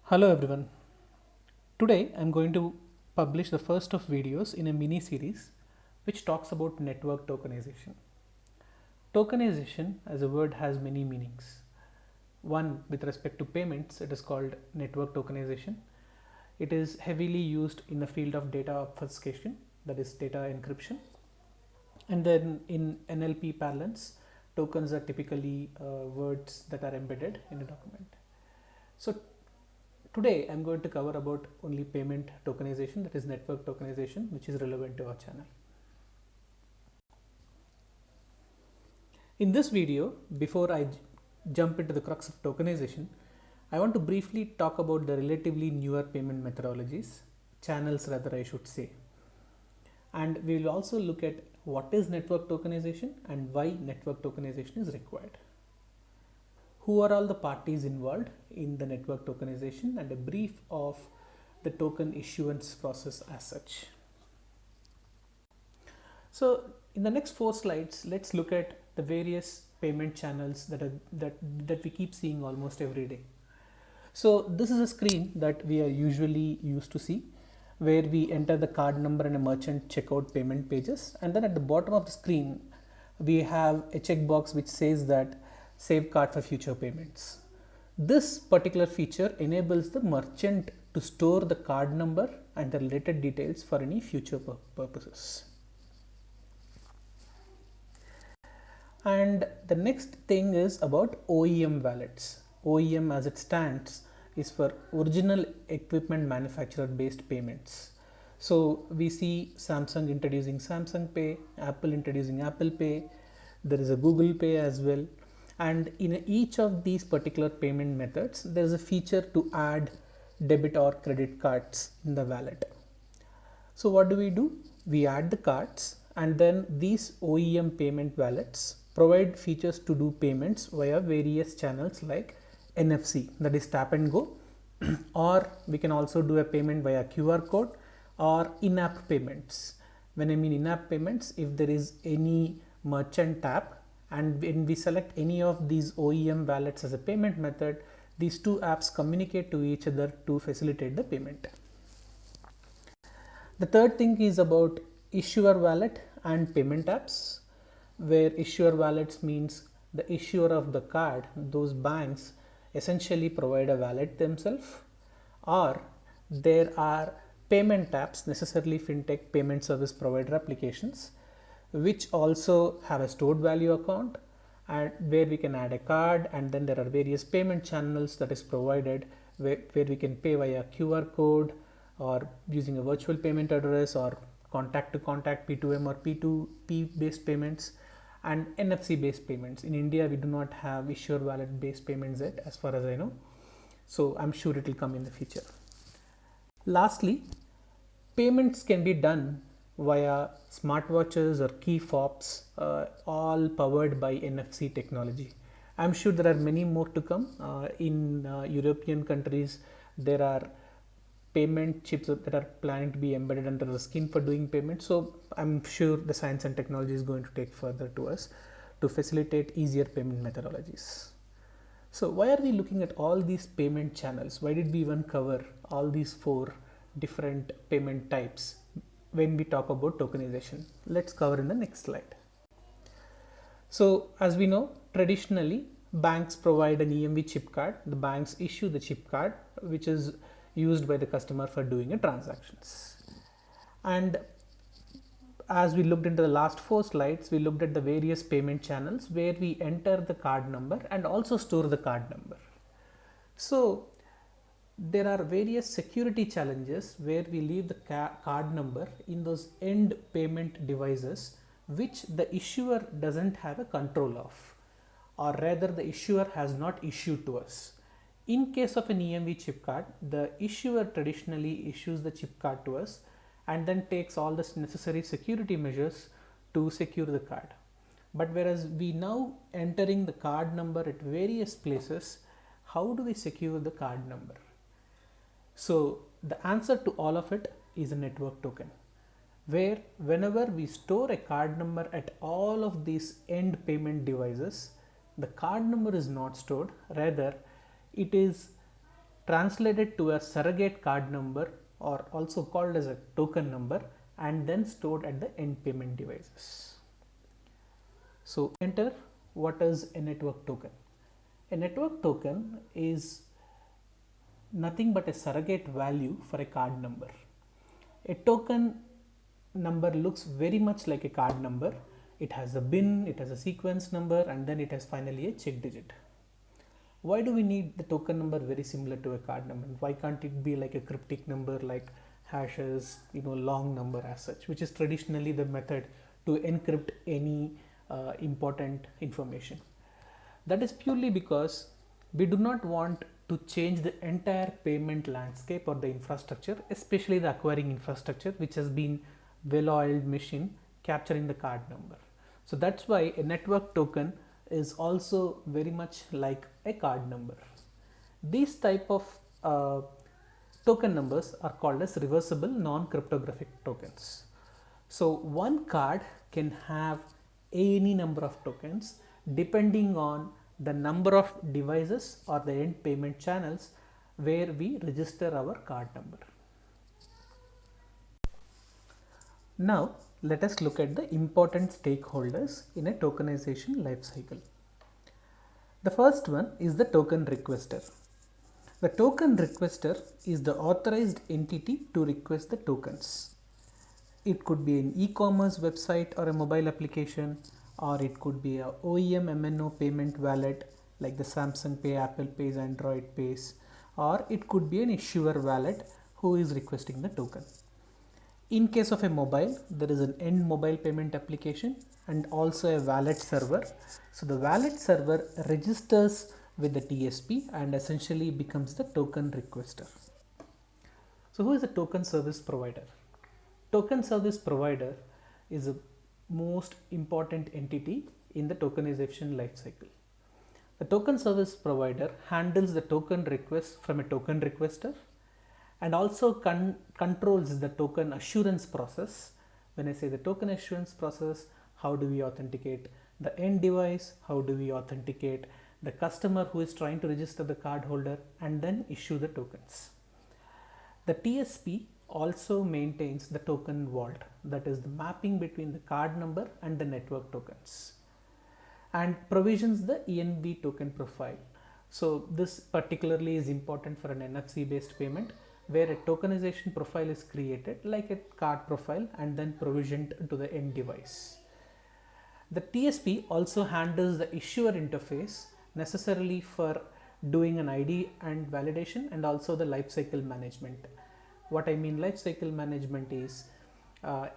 Hello everyone. Today I'm going to publish the first of videos in a mini series which talks about network tokenization. Tokenization as a word has many meanings. One, with respect to payments, it is called network tokenization. It is heavily used in the field of data obfuscation, that is data encryption. And then in NLP parlance, tokens are typically words that are embedded in a document. So today I'm going to cover about only payment tokenization, that is network tokenization, which is relevant to our channel. In this video, before I jump into the crux of tokenization, I want to briefly talk about the relatively newer payment methodologies, channels rather I should say. And we will also look at what is network tokenization and why network tokenization is required. Who are all the parties involved in the network tokenization and a brief of the token issuance process as such. So in the next 4 slides, let's look at the various payment channels that we keep seeing almost every day. So this is a screen that we are usually used to see, where we enter the card number in a merchant checkout payment pages, and then at the bottom of the screen we have a checkbox which says that save card for future payments. This particular feature enables the merchant to store the card number and the related details for any future purposes. And the next thing is about OEM wallets. OEM, as it stands, is for original equipment manufacturer based payments. So we see Samsung introducing Samsung Pay, Apple introducing Apple Pay, there is a Google Pay as well. And in each of these particular payment methods, there is a feature to add debit or credit cards in the wallet. So what do? We add the cards, and then these OEM payment wallets provide features to do payments via various channels like NFC, that is tap and go, or we can also do a payment via QR code or in-app payments. When I mean in-app payments, if there is any merchant app and when we select any of these OEM wallets as a payment method, these two apps communicate to each other to facilitate the payment. The third thing is about issuer wallet and payment apps, where issuer wallets means the issuer of the card, those banks essentially provide a wallet themselves, or there are payment apps, necessarily fintech payment service provider applications, which also have a stored value account and where we can add a card, and then there are various payment channels that is provided where we can pay via QR code or using a virtual payment address or contact to contact P2M or P2P based payments and NFC based payments. In India, we do not have issuer wallet based payments yet, as far as I know. So I'm sure it will come in the future. Lastly, payments can be done via smartwatches or key fobs, all powered by NFC technology. I'm sure there are many more to come. In European countries, there are payment chips that are planning to be embedded under the skin for doing payments. So I'm sure the science and technology is going to take further to us to facilitate easier payment methodologies. So why are we looking at all these payment channels? Why did we even cover all these 4 different payment types when we talk about tokenization? Let's cover in the next slide. So as we know, traditionally banks provide an EMV chip card. The banks issue the chip card, which is used by the customer for doing a transactions. And as we looked into the last 4 slides, we looked at the various payment channels where we enter the card number and also store the card number. So there are various security challenges where we leave the card number in those end payment devices which the issuer doesn't have a control of, or rather the issuer has not issued to us. In case of an EMV chip card, the issuer traditionally issues the chip card to us and then takes all the necessary security measures to secure the card. But whereas we now entering the card number at various places, how do we secure the card number? So the answer to all of it is a network token, where whenever we store a card number at all of these end payment devices, the card number is not stored, rather it is translated to a surrogate card number, or also called as a token number, and then stored at the end payment devices. So enter what is a network token. A network token is nothing but a surrogate value for a card number. A token number looks very much like a card number. It has a bin, it has a sequence number, and then it has finally a check digit. Why do we need the token number very similar to a card number? Why can't it be like a cryptic number like hashes, long number as such, which is traditionally the method to encrypt any important information? That is purely because we do not want to change the entire payment landscape or the infrastructure, especially the acquiring infrastructure, which has been well-oiled machine capturing the card number. So that's why a network token is also very much like a card number. These type of token numbers are called as reversible non-cryptographic tokens. So one card can have any number of tokens depending on the number of devices or the end payment channels where we register our card number. Now let us look at the important stakeholders in a tokenization lifecycle. The first one is the token requester. The token requester is the authorized entity to request the tokens. It could be an e-commerce website or a mobile application, or it could be a OEM MNO payment wallet like the Samsung Pay, Apple Pays, Android Pays, or it could be an issuer wallet who is requesting the token. In case of a mobile, there is an end mobile payment application and also a wallet server. So the wallet server registers with the TSP and essentially becomes the token requester. So who is a token service provider? Token service provider is a most important entity in the tokenization lifecycle. The token service provider handles the token request from a token requester and also controls the token assurance process. When I say the token assurance process, how do we authenticate the end device? How do we authenticate the customer who is trying to register the card holder and then issue the tokens? The TSP also maintains the token vault, that is the mapping between the card number and the network tokens, and provisions the ENB token profile. So this particularly is important for an NFC based payment, where a tokenization profile is created like a card profile and then provisioned to the end device. The TSP also handles the issuer interface necessarily for doing an ID and validation and also the lifecycle management. What I mean lifecycle management is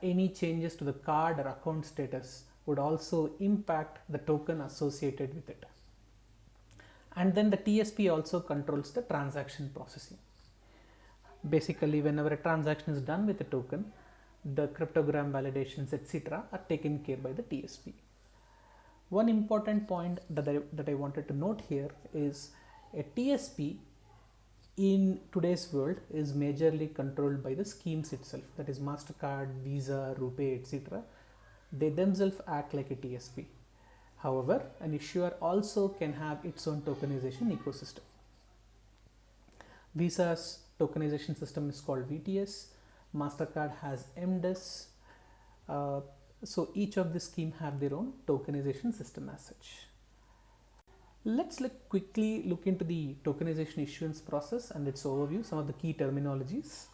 any changes to the card or account status would also impact the token associated with it. And then the TSP also controls the transaction processing. Basically, whenever a transaction is done with a token, the cryptogram validations, etc., are taken care by the TSP. One important point that I wanted to note here is a TSP in today's world is majorly controlled by the schemes itself, that is MasterCard, Visa, RuPay, etc. They themselves act like a TSP. However, an issuer also can have its own tokenization ecosystem. Visa's tokenization system is called VTS. MasterCard has MDES. So each of the scheme have their own tokenization system as such. Let's quickly look into the tokenization issuance process and its overview, some of the key terminologies.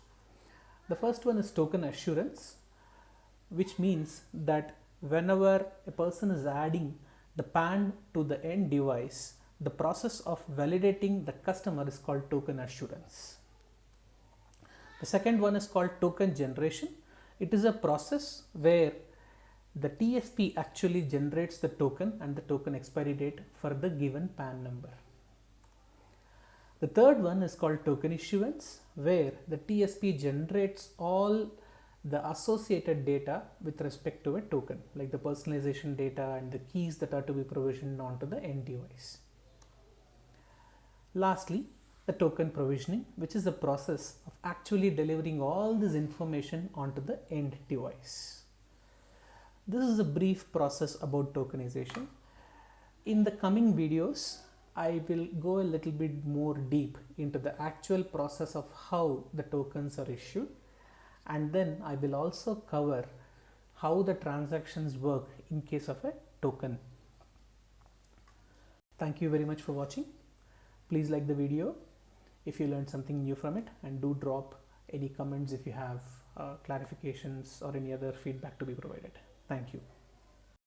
The first one is token assurance, which means that whenever a person is adding the PAN to the end device, the process of validating the customer is called token assurance. The second one is called token generation. It is a process where the TSP actually generates the token and the token expiry date for the given PAN number. The third one is called token issuance, where the TSP generates all the associated data with respect to a token, like the personalization data and the keys that are to be provisioned onto the end device. Lastly, the token provisioning, which is the process of actually delivering all this information onto the end device. This is a brief process about tokenization. In the coming videos, I will go a little bit more deep into the actual process of how the tokens are issued, and then I will also cover how the transactions work in case of a token. Thank you very much for watching. Please like the video if you learned something new from it, and do drop any comments if you have clarifications or any other feedback to be provided. Thank you.